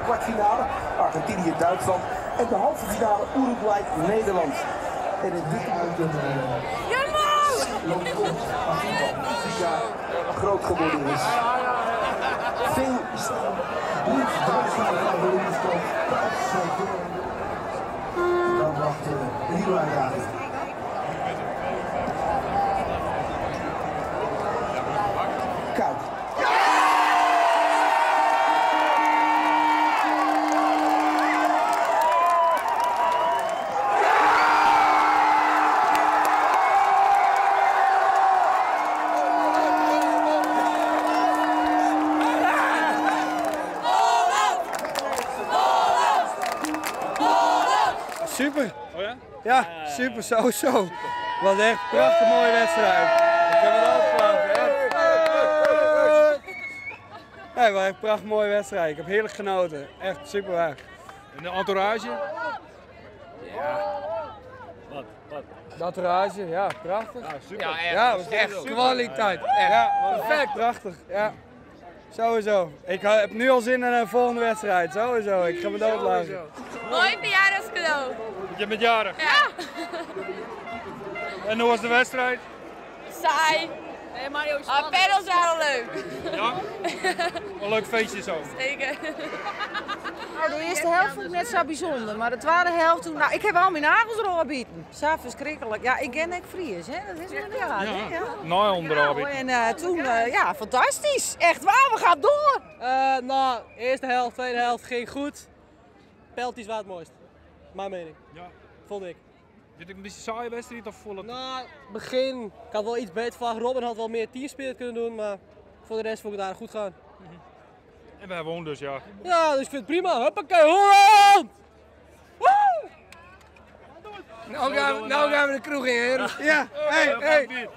kwartfinale Argentinië-Duitsland en de halve finale Uruguay-Nederland. En in dit item loopt rond als Afrika groot geworden is. Veel Duitsland van de Olympische dan wacht de nieuwe uitdaging. Koud. Super. Oh ja? Ja, super, sowieso. Het was echt een prachtig mooie wedstrijd. Ik heb het opgeslagen. Nee, het was echt een prachtig mooie wedstrijd. Ik heb heerlijk genoten. Echt super waar. En de entourage? Ja. Wat? De entourage, ja, prachtig. Ja, super. Ja, het was echt kwaliteit. Echt. Ja, perfect. Prachtig, ja. Sowieso. Ik heb nu al zin in een volgende wedstrijd. Sowieso. Ik ga me doodlaten. Mooi verjaardagscadeau. Je bent jarig. Ja. En hoe was de wedstrijd? Saai. Nee, Mario, pedals waren leuk. Ja? Een leuk feestje zo. Zeker. Nou, de eerste helft vond ik net zo bijzonder, maar de tweede helft toen... Nou, ik heb al mijn nagels erop bieten. Zo verschrikkelijk. Ja, ik ken ook Fries, hè. Dat is wel raar, hè. Ja. Nou, onderhoud. En toen, ja, fantastisch. Echt waar, we gaan door. Nou, eerste helft, tweede helft ging goed. Penalties waren het mooist. Mijn mening. Ja. Vond ik. Dit een beetje saaie wedstrijd of volle? Nou, begin. Ik had wel iets beter verwacht. Robin had wel meer teamspirit kunnen doen, maar voor de rest vond ik het daar goed gaan. En wij wonen dus, ja. Ja, dus ik vind het prima. Huppakee, Holland! Nou gaan we de kroeg in, hè? Ja, hey.